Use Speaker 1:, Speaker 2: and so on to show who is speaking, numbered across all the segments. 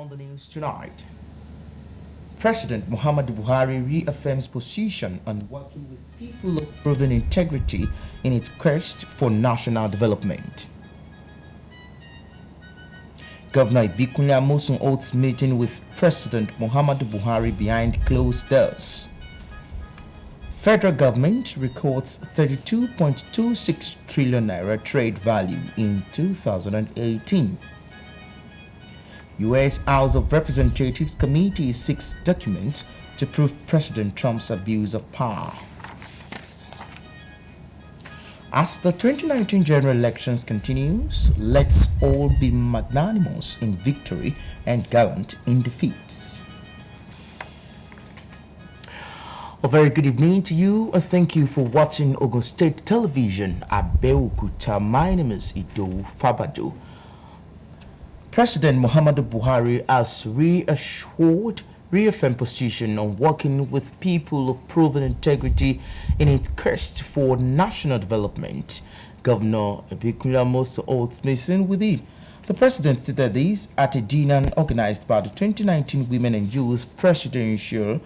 Speaker 1: On the news tonight, President Muhammadu Buhari reaffirms position on working with people of proven integrity in its quest for national development. Governor IBIKUNLE AMOSUN holds meeting with President Muhammadu Buhari behind closed doors. Federal government records 32.26 trillion naira trade value in 2018. U.S. House of Representatives Committee seeks documents to prove President Trump's abuse of power. As the 2019 general elections continues, let's all be magnanimous in victory and gallant in defeats. A very good evening to you, and thank you for watching Ogun State Television. Abeokuta. My name is Ido Fabado. President Muhammadu Buhari has reaffirmed position on working with people of proven integrity in its quest for national development. Governor IBIKUNLE AMOSUN holds meeting with him. The president stated this at a dinner organized by the 2019 Women and Youth Presidential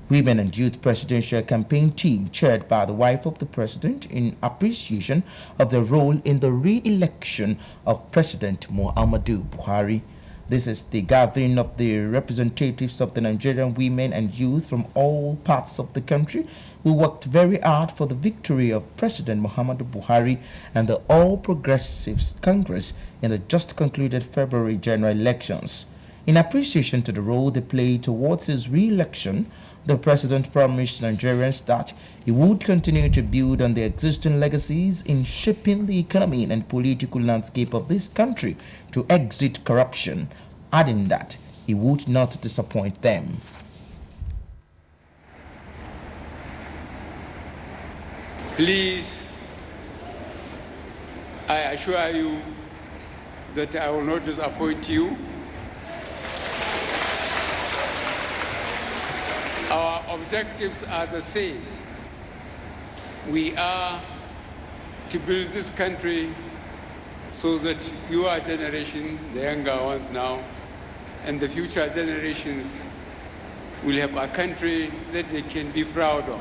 Speaker 1: Women and Youth Presidential Campaign Team, chaired by the wife of the president, in appreciation of the role in the re-election of President Muhammadu Buhari. This is the gathering of the representatives of the Nigerian women and youth from all parts of the country who worked very hard for the victory of President Muhammadu Buhari and the All Progressives Congress in the just concluded February general elections. In appreciation to the role they played towards his re-election, the president promised Nigerians that he would continue to build on the existing legacies in shaping the economy and political landscape of this country to exit corruption, adding that he would not disappoint them.
Speaker 2: Please, I assure you that I will not disappoint you. Our objectives are the same. We are to build this country so that your generation, the younger ones now, and the future generations will have a country that they can be proud of.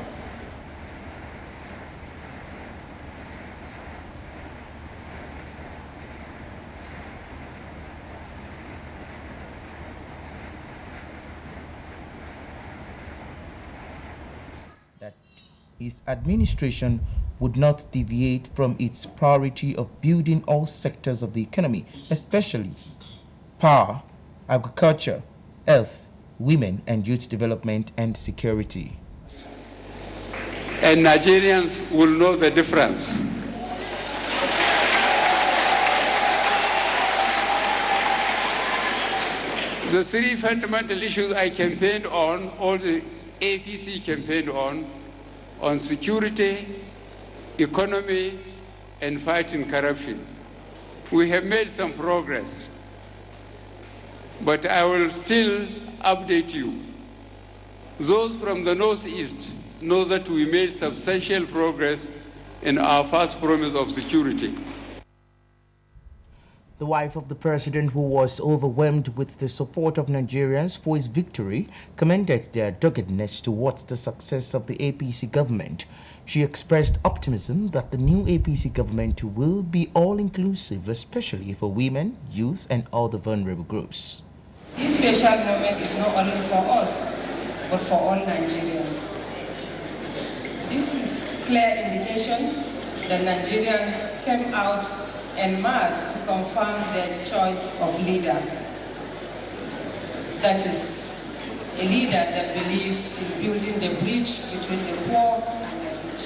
Speaker 1: That his administration would not deviate from its priority of building all sectors of the economy, especially power, agriculture, health, women and youth development, and security.
Speaker 2: And Nigerians will know the difference. The three fundamental issues I campaigned on, all the APC campaigned on security, economy, and fighting corruption. We have made some progress, but I will still update you. Those from the Northeast know that we made substantial progress in our first promise of security.
Speaker 1: The wife of the president, who was overwhelmed with the support of Nigerians for his victory, commended their doggedness towards the success of the APC government. She expressed optimism that the new APC government will be all-inclusive, especially for women, youth, and other vulnerable groups.
Speaker 3: This special moment is not only for us, but for all Nigerians. This is clear indication that Nigerians came out en masse to confirm their choice of leader. That is, a leader that believes in building the bridge between the poor and the rich.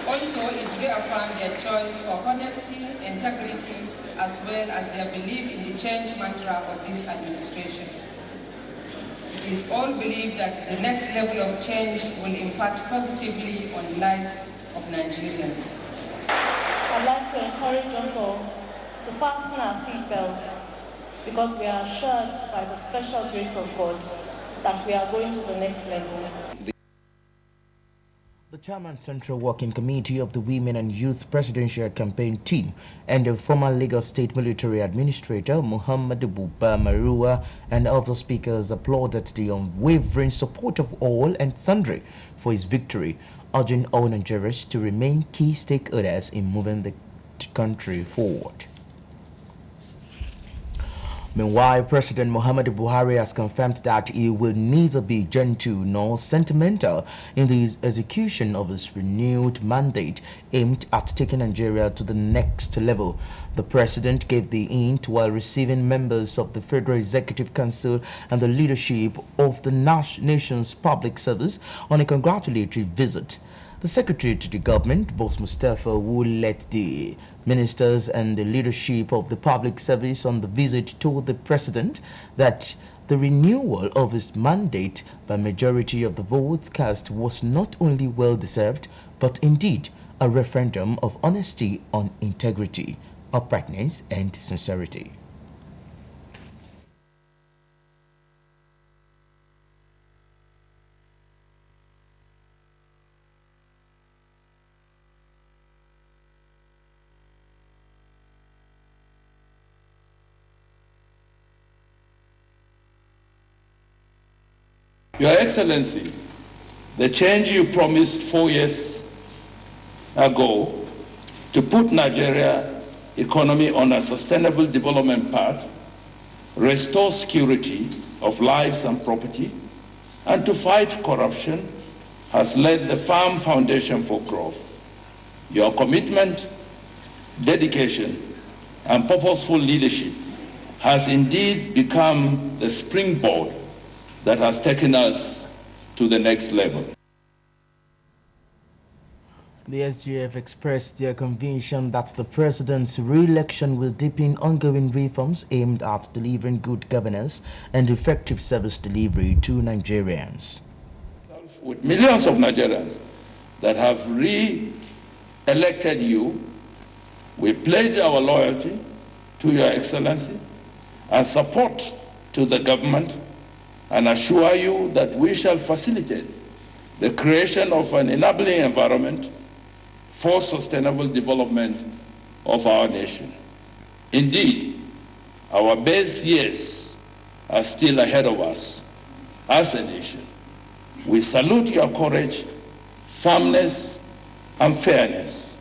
Speaker 3: Also, it reaffirmed their choice for honesty, integrity, as well as their belief in the change mantra of this administration. It is all believed that the next level of change will impact positively on the lives of Nigerians.
Speaker 4: I'd like to encourage us all to fasten our seatbelts because we are assured by the special grace of God that we are going to the next level.
Speaker 1: The Chairman Central Working Committee of the Women and Youth Presidential Campaign Team and the former Lagos State Military Administrator Muhammadu Buhari and other speakers applauded the unwavering support of all and sundry for his victory, urging all Nigerians to remain key stakeholders in moving the country forward. Meanwhile, President Muhammadu Buhari has confirmed that he will neither be gentle nor sentimental in the execution of his renewed mandate aimed at taking Nigeria to the next level. The president gave the hint while receiving members of the Federal Executive Council and the leadership of the nation's public service on a congratulatory visit. The secretary to the government, Boss Mustafa, who led the ministers and the leadership of the public service on the visit, told the president that the renewal of his mandate by majority of the votes cast was not only well deserved, but indeed a referendum of honesty on integrity, uprightness, and sincerity.
Speaker 5: Your Excellency, the change you promised 4 years ago to put Nigeria economy on a sustainable development path, restore security of lives and property, and to fight corruption has laid the firm foundation for growth. Your commitment, dedication, and purposeful leadership has indeed become the springboard that has taken us to the next level.
Speaker 1: The SGF expressed their conviction that the president's re-election will deepen ongoing reforms aimed at delivering good governance and effective service delivery to Nigerians.
Speaker 5: With millions of Nigerians that have re-elected you, we pledge our loyalty to Your Excellency and support to the government, and assure you that we shall facilitate the creation of an enabling environment for sustainable development of our nation. Indeed, our best years are still ahead of us as a nation. We salute your courage, firmness, and fairness.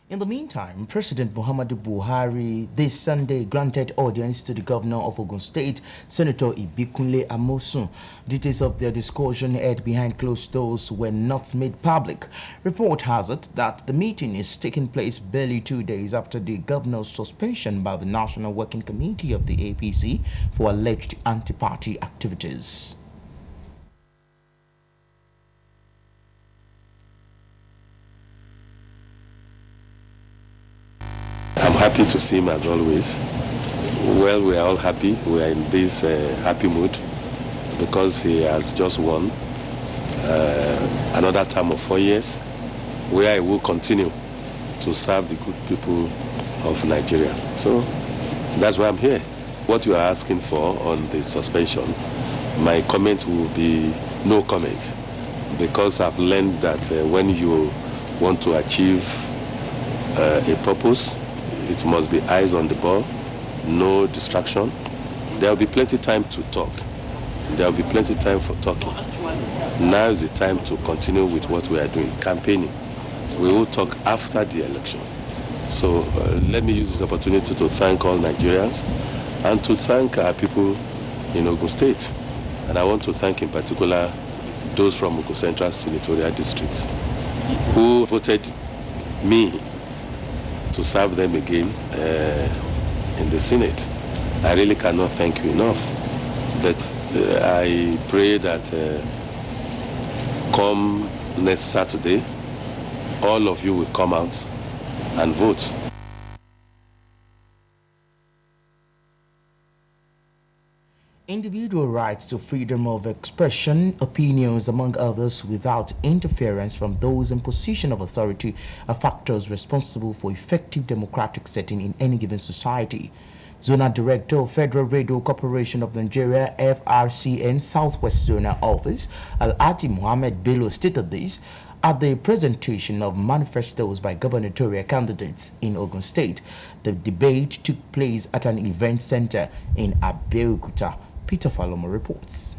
Speaker 1: In the meantime, President Muhammadu Buhari this Sunday granted audience to the governor of Ogun State, Senator IBIKUNLE AMOSUN. Details of their discussion held behind closed doors were not made public. Report has it that the meeting is taking place barely 2 days after the governor's suspension by the National Working Committee of the APC for alleged anti-party activities.
Speaker 6: I'm happy to see him as always. Well, we are all happy. We are in this happy mood because he has just won another term of 4 years where he will continue to serve the good people of Nigeria. So that's why I'm here. What you are asking for on the suspension, my comment will be no comment, because I've learned that when you want to achieve a purpose, it must be eyes on the ball, no distraction. There will be plenty time to talk. There will be plenty time for talking. Now is the time to continue with what we are doing, campaigning. We will talk after the election. So let me use this opportunity to thank all Nigerians and to thank our people in Ogun State. And I want to thank in particular those from Ogun Central Senatorial District who voted me to serve them again in the Senate. I really cannot thank you enough. But I pray that come next Saturday, all of you will come out and vote.
Speaker 1: Individual rights to freedom of expression, opinions, among others, without interference from those in position of authority are factors responsible for effective democratic setting in any given society. Zonal Director of Federal Radio Corporation of Nigeria FRCN Southwest Zonal Office, Alhaji Mohammed Bello, stated this at the presentation of manifestos by gubernatorial candidates in Ogun State. The debate took place at an event center in Abeokuta. Peter Falomo reports.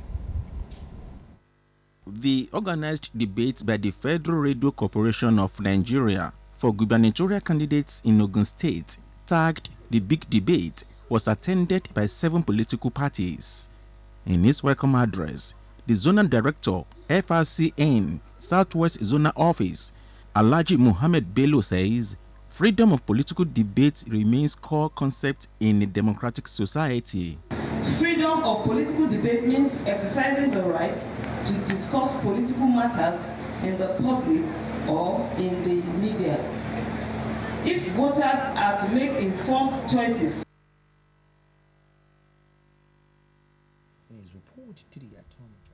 Speaker 7: The organized debate by the Federal Radio Corporation of Nigeria for gubernatorial candidates in Ogun State, tagged The Big Debate, was attended by 7 political parties. In his welcome address, the Zonal Director, FRCN Southwest Zonal Office, Alhaji Mohammed Bello, says freedom of political debate remains core concept in a democratic society.
Speaker 8: Freedom of political debate means exercising the right to discuss political matters in the public or in the media. If voters are to make informed choices,
Speaker 1: To the atomic.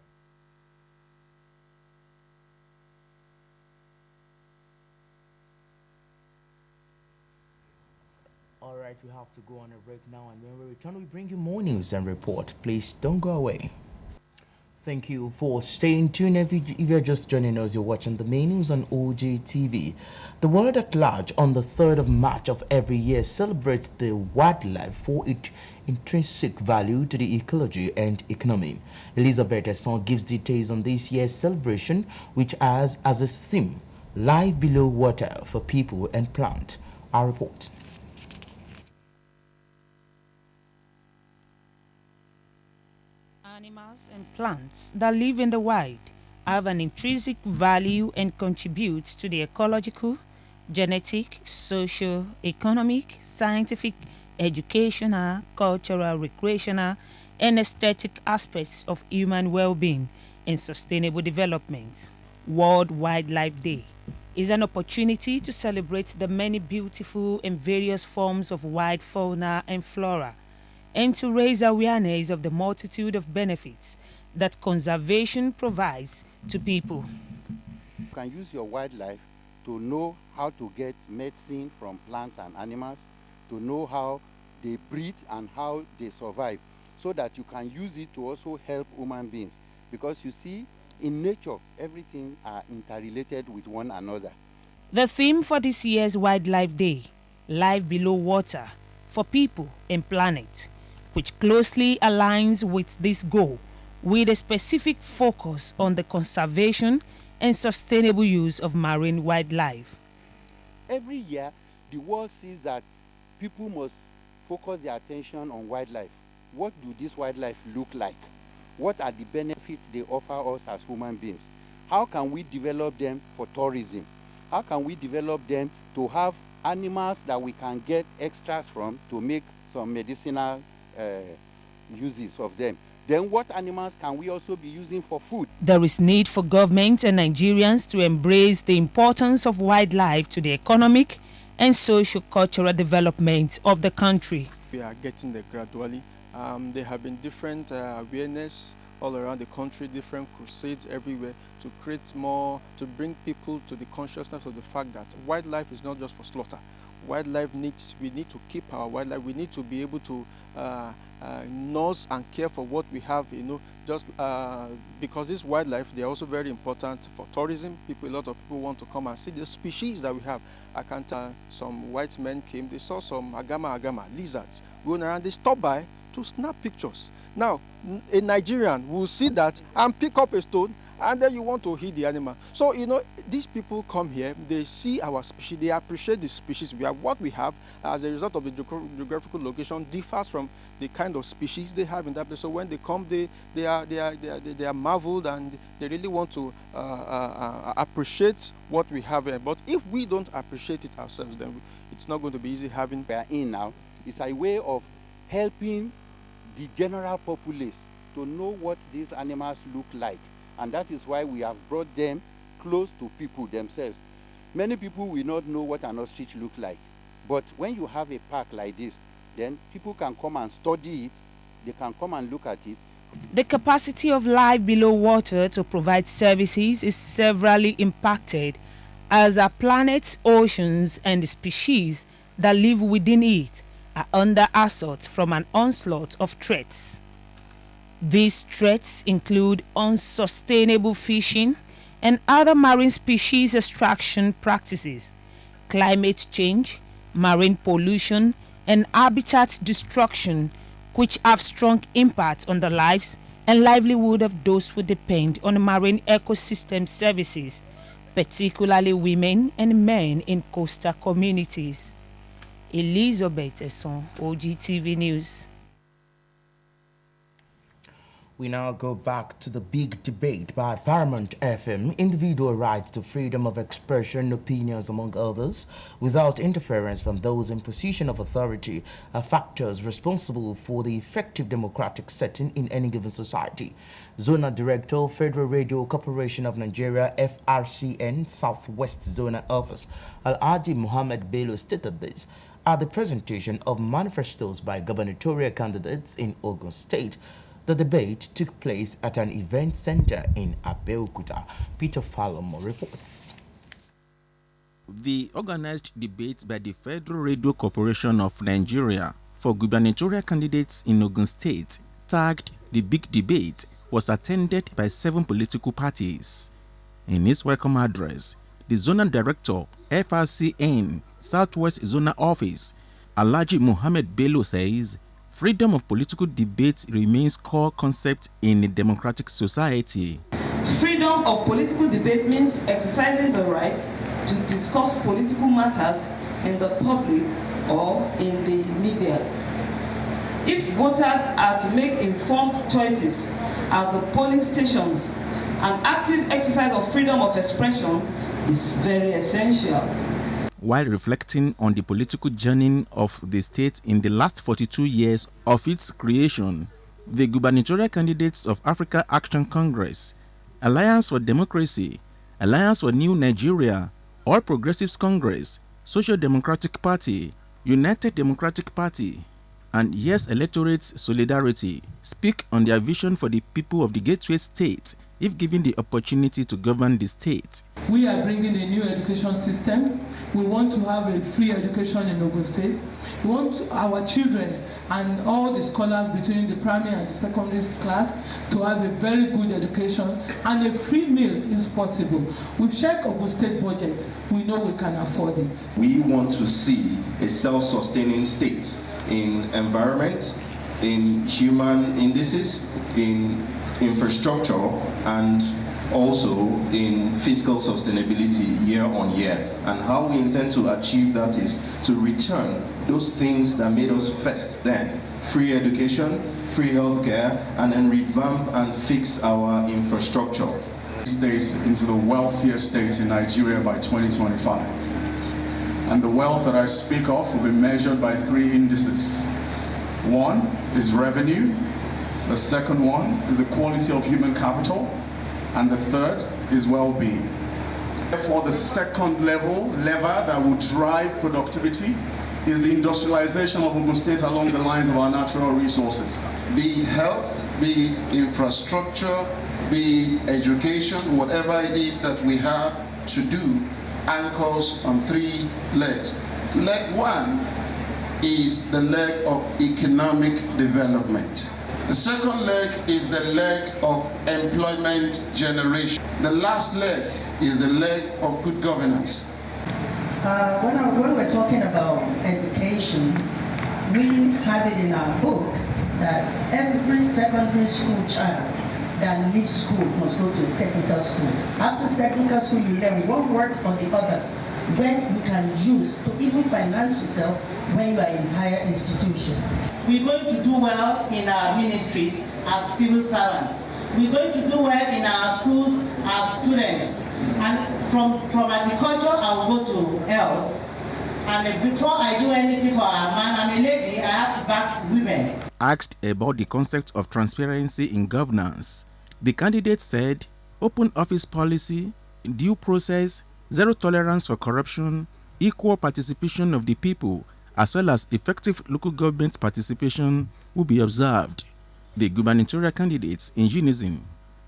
Speaker 1: All right, we have to go on a break now, and when we return, we bring you more news and report. Please don't go away. Thank you for staying tuned. If you're just joining us, you're watching the main news on Ogtv. The world at large on the 3rd of March of every year celebrates the wildlife for its intrinsic value to the ecology and economy. Elizabeth Esson gives details on this year's celebration, which has as a theme, Life Below Water for People and Plants. Our report.
Speaker 9: Animals and plants that live in the wild have an intrinsic value and contribute to the ecological, genetic, social, economic, scientific, educational, cultural, recreational, and aesthetic aspects of human well-being and sustainable development. World Wildlife Day is an opportunity to celebrate the many beautiful and various forms of wild fauna and flora, and to raise awareness of the multitude of benefits that conservation provides to people.
Speaker 10: You can use your wildlife to know how to get medicine from plants and animals, to know how they breed and how they survive, so that you can use it to also help human beings. Because you see, in nature, everything are interrelated with one another.
Speaker 9: The theme for this year's Wildlife Day, Life Below Water for People and Planet, which closely aligns with this goal, with a specific focus on the conservation and sustainable use of marine wildlife.
Speaker 10: Every year, the world sees that people must focus their attention on wildlife. What do this wildlife look like? What are the benefits they offer us as human beings? How can we develop them for tourism? How can we develop them to have animals that we can get extras from to make some medicinal uses of them? Then what animals can we also be using for food?
Speaker 9: There is need for government and Nigerians to embrace the importance of wildlife to the economic and socio-cultural development of the country.
Speaker 11: We are getting there gradually. There have been different awareness all around the country, different crusades everywhere to create more, to bring people to the consciousness of the fact that wildlife is not just for slaughter. Wildlife we need to keep our wildlife. We need to be able to nurse and care for what we have, just because this wildlife, they are also very important for tourism. A lot of people want to come and see the species that we have. I can tell some white men came, they saw some agama lizards going around, they stopped by to snap pictures. Now, a Nigerian will see that and pick up a stone, and then you want to hit the animal. So, these people come here, they see our species, they appreciate the species we have. What we have as a result of the geographical location differs from the kind of species they have in that place. So when they come, they are marveled, and they really want to appreciate what we have here. But if we don't appreciate it ourselves, then it's not going to be easy having.
Speaker 10: We are in now. It's a way of helping the general populace to know what these animals look like. And that is why we have brought them close to people themselves. Many people will not know what an ostrich looks like. But when you have a park like this, then people can come and study it. They can come and look at it.
Speaker 9: The capacity of life below water to provide services is severely impacted as our planet's oceans and the species that live within it are under assault from an onslaught of threats. These threats include unsustainable fishing and other marine species extraction practices, climate change, marine pollution, and habitat destruction, which have strong impacts on the lives and livelihood of those who depend on marine ecosystem services, particularly women and men in coastal communities. Elizabeth Esson, Ogtv News.
Speaker 1: We now go back to the big debate by Paramount FM, individual rights to freedom of expression, opinions among others, without interference from those in position of authority, are factors responsible for the effective democratic setting in any given society. Zonal Director, Federal Radio Corporation of Nigeria, FRCN, Southwest Zonal Office, Alhaji Muhammad Bello stated this at the presentation of manifestos by gubernatorial candidates in Ogun State. The debate took place at an event center in Abeokuta. Peter Falomo reports.
Speaker 7: The organized debate by the Federal Radio Corporation of Nigeria for gubernatorial candidates in Ogun State, tagged the Big Debate, was attended by 7 political parties. In his welcome address, the Zonal Director, FRCN, Southwest Zonal Office, Alhaji Muhammad Bello says, freedom of political debate remains core concept in a democratic society.
Speaker 8: Freedom of political debate means exercising the right to discuss political matters in the public or in the media. If voters are to make informed choices at the polling stations, an active exercise of freedom of expression is very essential.
Speaker 7: While reflecting on the political journey of the state in the last 42 years of its creation, the gubernatorial candidates of Africa Action Congress, Alliance for Democracy, Alliance for New Nigeria, All Progressives Congress, Social Democratic Party, United Democratic Party, and Yes Electorate's Solidarity speak on their vision for the people of the Gateway State if given the opportunity to govern the state.
Speaker 12: We are bringing a new education system. We want to have a free education in Ogun State. We want our children and all the scholars between the primary and the secondary class to have a very good education, and a free meal if possible. We've checked Ogun State budget. We know we can afford it.
Speaker 13: We want to see a self-sustaining state in environment, in human indices, in infrastructure, and also in fiscal sustainability year on year. And how we intend to achieve that is to return those things that made us first then: free education, free healthcare, and then revamp and fix our infrastructure.
Speaker 14: State into the wealthiest state in Nigeria by 2025. And the wealth that I speak of will be measured by 3 indices. One is revenue, the second one is the quality of human capital, and the third is well-being. Therefore, the second lever that will drive productivity is the industrialization of Ogun State along the lines of our natural resources.
Speaker 15: Be it health, be it infrastructure, be it education, whatever it is that we have to do anchors on 3 legs. Leg 1 is the leg of economic development. The second leg is the leg of employment generation. The last leg is the leg of good governance.
Speaker 16: When we're talking about education, we have it in our book that every secondary school child that leaves school must go to a technical school. After technical school, you learn one word or the other when you can use to even finance yourself when you are in higher institution.
Speaker 17: We're going to do well in our ministries as civil servants. We're going to do well in our schools as students. And from agriculture, I will go to health. And before I do anything for a man, I'm a lady, I have to back women.
Speaker 7: Asked about the concept of transparency in governance, the candidate said open office policy, due process, zero tolerance for corruption, equal participation of the people, as well as effective local government participation will be observed. The gubernatorial candidates in unison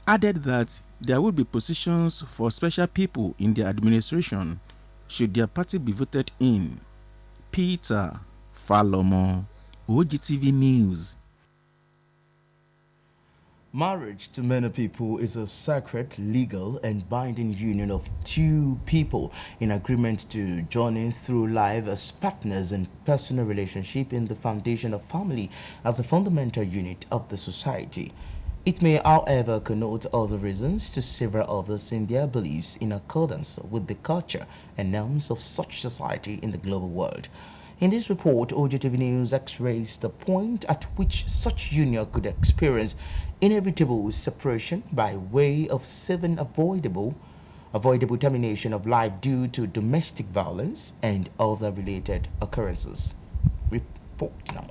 Speaker 7: added that there will be positions for special people in their administration should their party be voted in. Peter Falomo, OGTV News.
Speaker 1: Marriage to many people is a sacred, legal, and binding union of two people in agreement to journey through life as partners and personal relationship in the foundation of family as a fundamental unit of the society. It may, however, connote other reasons to several others in their beliefs in accordance with the culture and norms of such society in the global world. In this report, OGTV News x-rays the point at which such union could experience inevitable separation by way of sudden avoidable termination of life due to domestic violence and other related occurrences. Report now.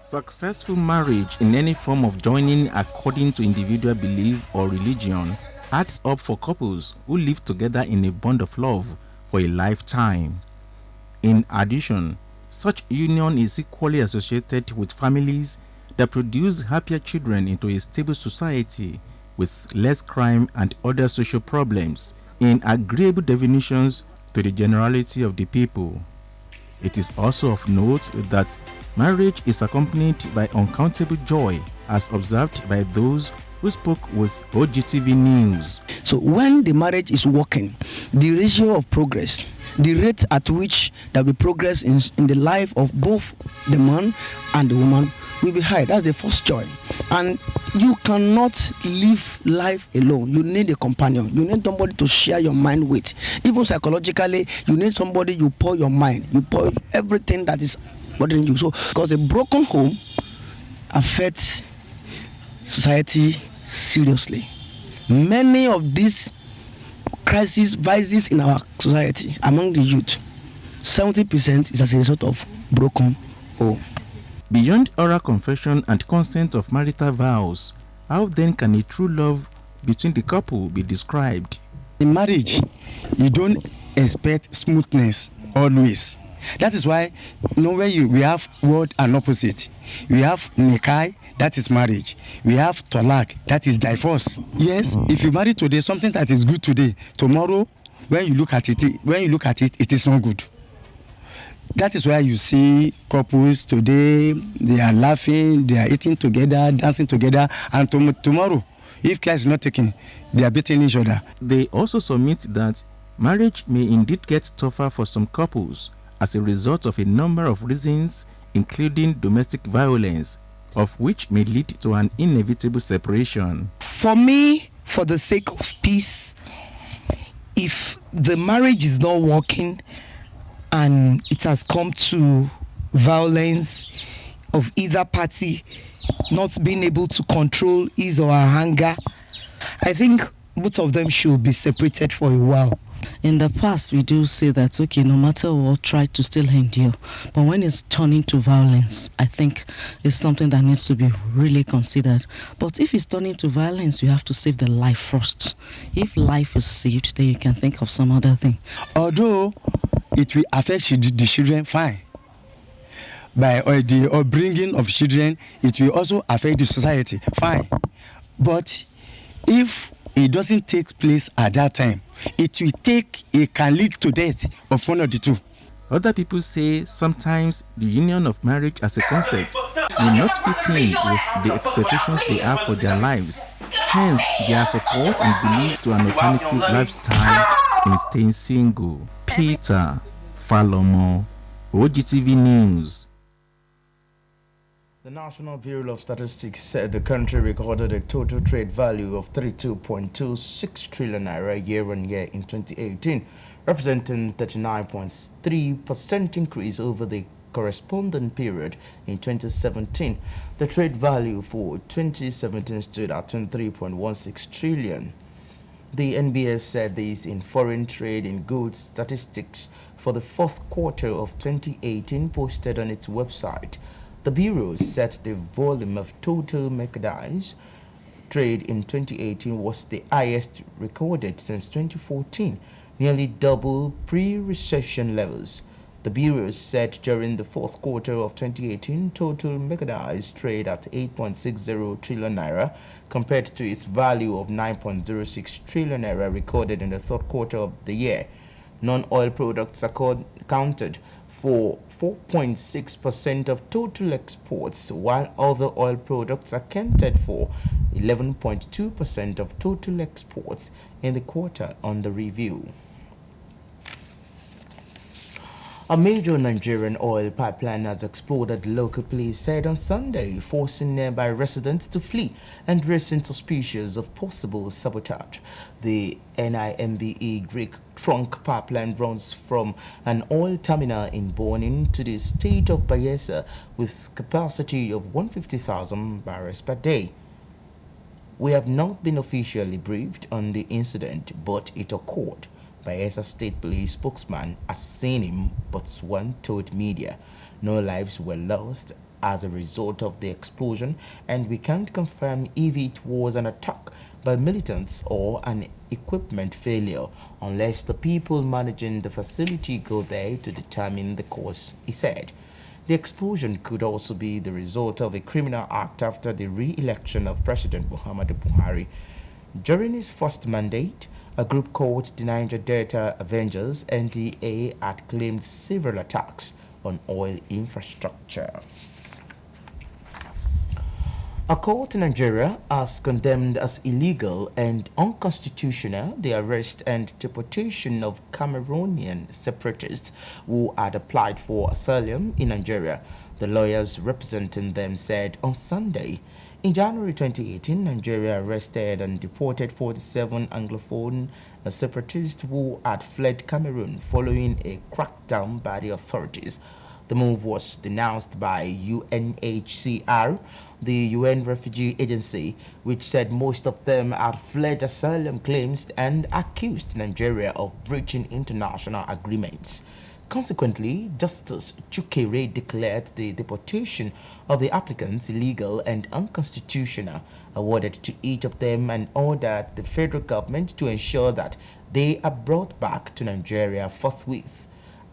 Speaker 7: Successful marriage in any form of joining according to individual belief or religion adds up for couples who live together in a bond of love for a lifetime. In addition, such union is equally associated with families that produce happier children into a stable society with less crime and other social problems in agreeable definitions to the generality of the people. It is also of note that marriage is accompanied by uncountable joy as observed by those who spoke with OGTV News.
Speaker 18: So when the marriage is working, the ratio of progress, the rate at which there will be progress in the life of both the man and the woman will be high. That's the first joy. And you cannot live life alone. You need a companion. You need somebody to share your mind with. Even psychologically, you need somebody you pour your mind. You pour everything that is bothering you. So, because a broken home affects society seriously. Many of these vices in our society among the youth, 70% is as a result of broken home.
Speaker 7: Beyond oral confession and consent of marital vows, how then can a true love between the couple be described?
Speaker 18: In marriage, you don't expect smoothness always. That is why nowhere we have word and opposite. We have nikai, that is marriage. We have talak, that is divorce. Yes, if you marry today, something that is good today, tomorrow, when you look at it, it is not good. That is why you see couples today, they are laughing, they are eating together, dancing together, and tomorrow, if care is not taken, they are beating each other.
Speaker 7: They also submit that marriage may indeed get tougher for some couples as a result of a number of reasons, including domestic violence, of which may lead to an inevitable separation.
Speaker 18: For me, for the sake of peace, if the marriage is not working and it has come to violence of either party not being able to control his or her anger, I think both of them should be separated for a while.
Speaker 19: In the past, we do say that, okay, no matter what, try to still endure. But when it's turning to violence, I think it's something that needs to be really considered. But if it's turning to violence, you have to save the life first. If life is saved, then you can think of some other thing.
Speaker 18: Although it will affect the children, fine. By the upbringing of children, it will also affect the society, fine. But if it doesn't take place at that time, it can lead to death of one of the two.
Speaker 7: Other people say sometimes the union of marriage as a concept may not fit in with the expectations they have for their lives. Hence, their support and belief to an alternative lifestyle in staying single. Peter Falomo, OGTV News.
Speaker 1: The National Bureau of Statistics said the country recorded a total trade value of 32.26 trillion naira year-on-year in 2018, representing 39.3% increase over the corresponding period in 2017. The trade value for 2017 stood at 23.16 trillion. The NBS said this in foreign trade in goods statistics for the fourth quarter of 2018 posted on its website. The Bureau said the volume of total merchandise trade in 2018 was the highest recorded since 2014, nearly double pre-recession levels. The Bureau said during the fourth quarter of 2018, total merchandise trade at 8.60 trillion naira compared to its value of 9.06 trillion naira recorded in the third quarter of the year. Non-oil products accounted for 4.6% of total exports, while other oil products accounted for 11.2% of total exports in the quarter under review. A major Nigerian oil pipeline has exploded, local police said on Sunday, forcing nearby residents to flee and raising suspicions of possible sabotage. The NIMBE Greek trunk pipeline runs from an oil terminal in Bonin to the state of Bayelsa with capacity of 150,000 barrels per day. We have not been officially briefed on the incident, but it occurred. Bayelsa State Police spokesman has seen him, but one told media no lives were lost as a result of the explosion, and we can't confirm if it was an attack by militants or an equipment failure unless the people managing the facility go there to determine the cause, he said. The explosion could also be the result of a criminal act after the re-election of President Muhammadu Buhari. During his first mandate, a group called the Niger Delta Avengers (NDA) had claimed several attacks on oil infrastructure. A court in Nigeria has condemned as illegal and unconstitutional the arrest and deportation of Cameroonian separatists who had applied for asylum in Nigeria. The lawyers representing them said on Sunday. In January 2018, Nigeria arrested and deported 47 Anglophone separatists who had fled Cameroon following a crackdown by the authorities. The move was denounced by UNHCR, the UN Refugee Agency, which said most of them had fled asylum claims and accused Nigeria of breaching international agreements. Consequently, Justice Chukere declared the deportation of the applicants illegal and unconstitutional, awarded to each of them and ordered the federal government to ensure that they are brought back to Nigeria forthwith.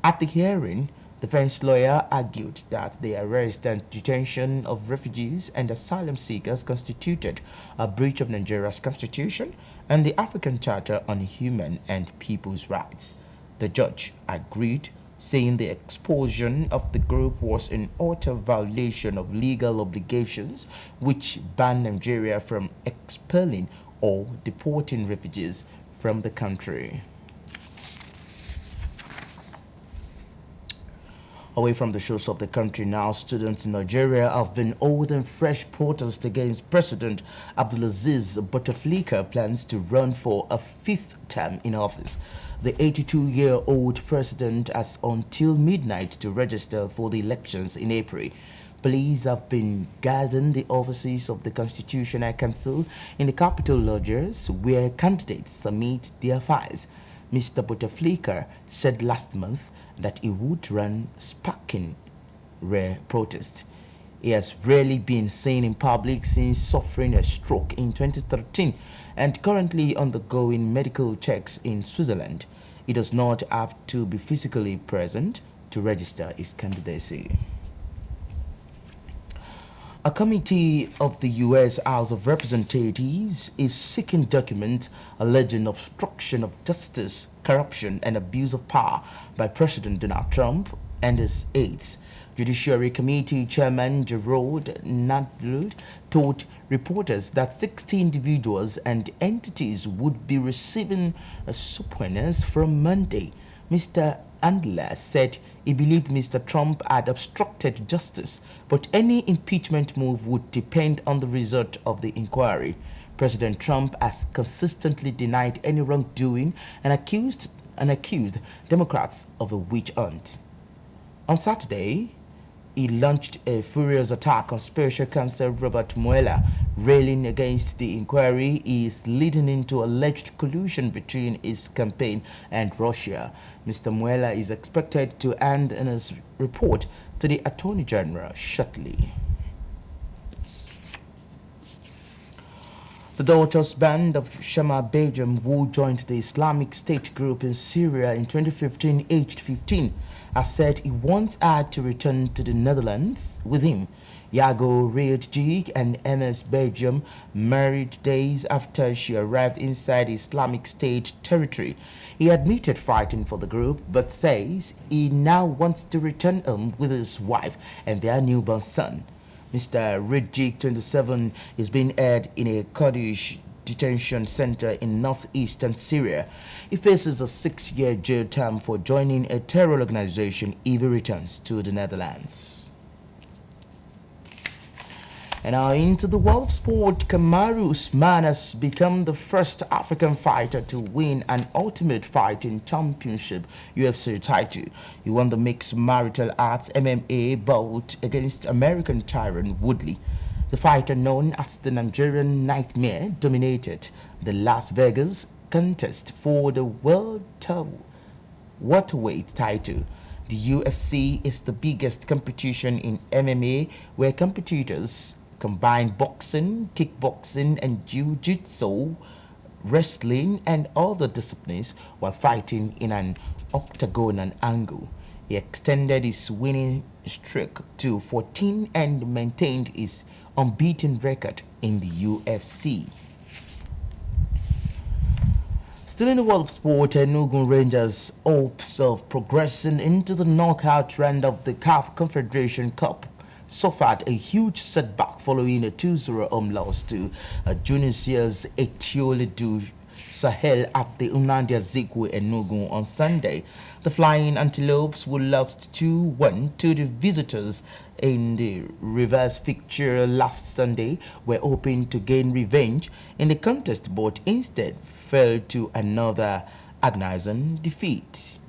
Speaker 1: At the hearing, the defense lawyer argued that the arrest and detention of refugees and asylum seekers constituted a breach of Nigeria's constitution and the African Charter on Human and People's Rights. The judge agreed, saying the expulsion of the group was in utter violation of legal obligations which ban Nigeria from expelling or deporting refugees from the country. Away from the shores of the country now, students in Nigeria have been holding fresh protests against President Abdulaziz Bouteflika plans to run for a fifth term in office. The 82-year-old president has until midnight to register for the elections in April. Police have been guarding the offices of the Constitutional Council in the capital lodges where candidates submit their files. Mr. Bouteflika said last month that he would run, sparking rare protests. He has rarely been seen in public since suffering a stroke in 2013 and currently undergoing medical checks in Switzerland. He does not have to be physically present to register his candidacy. A committee of the U.S. House of Representatives is seeking documents alleging obstruction of justice, corruption, and abuse of power by President Donald Trump and his aides. Judiciary Committee Chairman Gerald Nadler told reporters that 60 individuals and entities would be receiving subpoenas from Monday. Mr. Andler said he believed Mr. Trump had obstructed justice, but any impeachment move would depend on the result of the inquiry. President Trump has consistently denied any wrongdoing and accused Democrats of a witch hunt. On Saturday, he launched a furious attack on Special Counsel Robert Mueller, railing against the inquiry is leading into alleged collusion between his campaign and Russia. Mr. Mueller is expected to hand in his report to the Attorney General shortly. The Daughters Band of Shama Begum, who joined the Islamic State group in Syria in 2015, aged 15, has said he wants her to return to the Netherlands with him. Yago Reid and MS Belgium married days after she arrived inside Islamic State territory. He admitted fighting for the group, but says he now wants to return home with his wife and their newborn son. Mr. Ridjik, 27, is being held in a Kurdish detention center in northeastern Syria. He faces a 6-year jail term for joining a terror organization if he returns to the Netherlands. And now into the world of sport, KAMARU USMAN has become the first African fighter to win an Ultimate Fighting Championship UFC title. He won the mixed martial arts MMA bout against American Tyron Woodley. The fighter, known as the Nigerian Nightmare, dominated the Las Vegas contest for the world welterweight title. The UFC is the biggest competition in MMA, where competitors combine boxing, kickboxing, and jiu-jitsu, wrestling, and other disciplines while fighting in an octagonal angle. He extended his winning streak to 14 and maintained his unbeaten record in the UFC. Still in the world of sport, Enugu Rangers' hopes of progressing into the knockout round of the CAF Confederation Cup suffered a huge setback following a 2-0 home loss to Tunisia's Etiole du Sahel at the Unandia Zikwe Enugu on Sunday. The Flying Antelopes were lost 2-1 to the visitors in the reverse fixture last Sunday, were hoping to gain revenge in the contest, but instead fell to another agonizing defeat.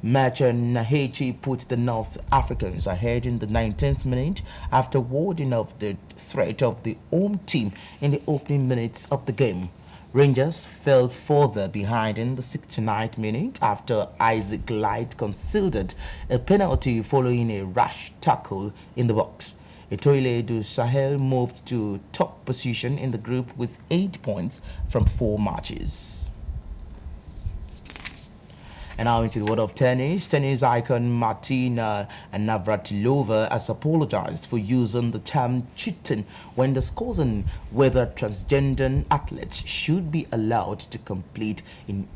Speaker 1: Merchant Nahechi put the North Africans ahead in the 19th minute after warding off the threat of the home team in the opening minutes of the game. Rangers fell further behind in the 69th minute after Isaac Light conceded a penalty following a rash tackle in the box. Etoile du Sahel moved to top position in the group with 8 points from 4 matches. And now into the world of tennis. Tennis icon Martina Navratilova has apologized for using the term cheating when discussing whether transgender athletes should be allowed to compete in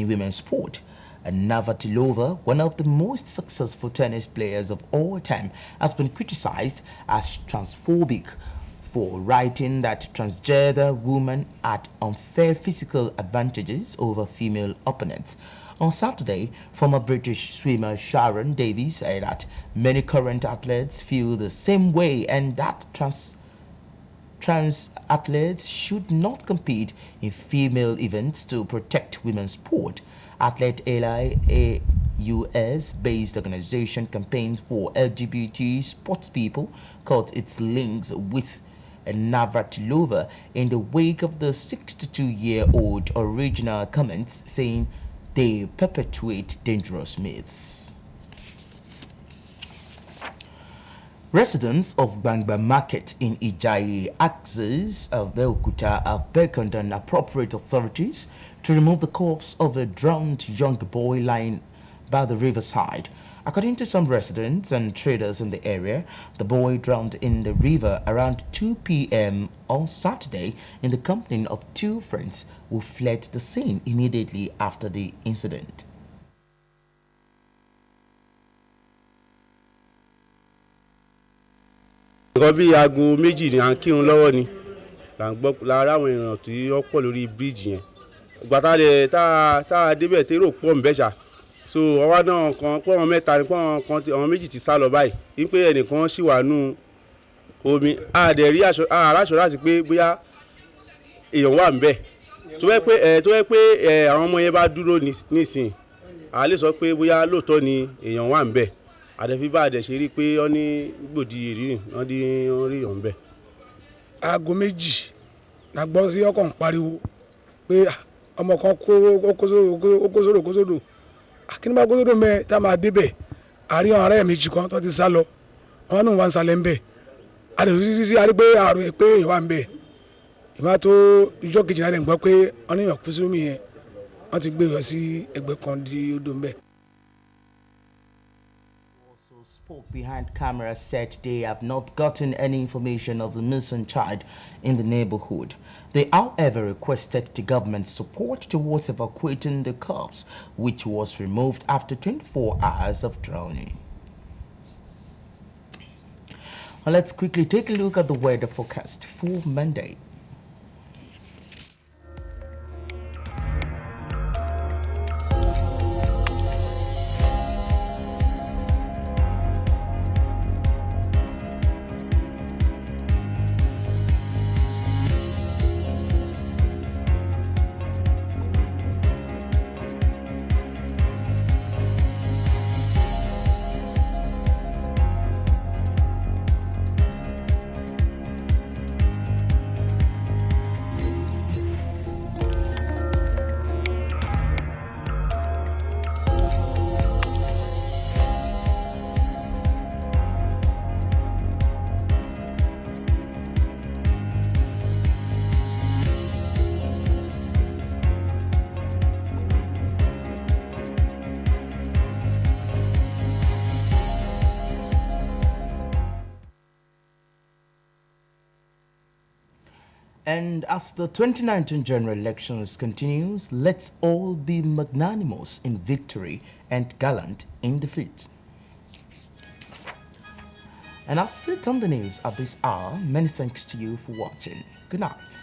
Speaker 1: women's sport. Navratilova, one of the most successful tennis players of all time, has been criticized as transphobic for writing that transgender women had unfair physical advantages over female opponents. On Saturday, former British swimmer Sharon Davies said that many current athletes feel the same way and that trans athletes should not compete in female events to protect women's sport. Athlete Eli, a US-based organization, campaigns for LGBT sportspeople, cut its links with Navratilova in the wake of the 62-year-old original comments, saying they perpetuate dangerous myths. Residents of Gbangba Market in Ijayi axis of Belkuta have beckoned on appropriate authorities to remove the corpse of a drowned young boy lying by the riverside. According to some residents and traders in the area, the boy drowned in the river around 2 p.m. on Saturday in the company of 2 friends who fled the scene immediately after the incident.
Speaker 20: Nǹkan bí aago méjì ni à ń kírun lọ́wọ́ ni là ń gbọ́ lára àwọn èèyàn tí wọ́n pọ̀ lórí bíríìjì yẹn. Ìgbà tá a débẹ̀ térò pọ̀ ńbẹ̀ ṣá. So ọwọ́ náà kan pọ̀ wọn mẹ́ta ni àwọn méjì ti sá lọ báyìí. Wípé ẹnìkan ṣì wà nù omi. A dẹ̀ rí aṣọ láti pé bóyá èèyàn wà ńbẹ̀. Tó yẹ pé àwọn ọmọ yẹn bá dúró nísìn. A lè sọ pé bóyá lóòótọ́ ni èèyàn wà ńbẹ̀. Àdẹ̀fí bá àdẹ̀ ṣe rí pé wọ́n ní gbòdì ìrìn wọ́n rí ọ̀hún bẹ́ẹ̀.
Speaker 21: Aago méjì la gbọ́ sí ọkàn pariwo pé ọmọ kan kó sódò akínú bá kó sódò mẹ́ tá a máa débẹ̀ àárín àwọn ará ẹ̀ méjì kan tó ti sá lọ àwọn náà wà ń salẹ̀ ń bẹ̀ àdẹ̀fí sí arí pé àrò ẹ̀ pé èèyàn wà ń bẹ̀ ìbá tó ìjọ kejì náà lè gbọ́ pé wọ́n ní èèyàn kú sí omi yẹn wọ́n ti gbé yọ sí ẹgbẹ́ kan di odò ń bẹ̀.
Speaker 1: Spoke behind camera said they have not gotten any information of the missing child in the neighborhood. They, however, requested the government's support towards evacuating the corpse, which was removed after 24 hours of drowning. Now let's quickly take a look at the weather forecast for Monday. And as the 2019 general elections continues, let's all be magnanimous in victory and gallant in defeat. And that's it on the news at this hour. Many thanks to you for watching. Good night.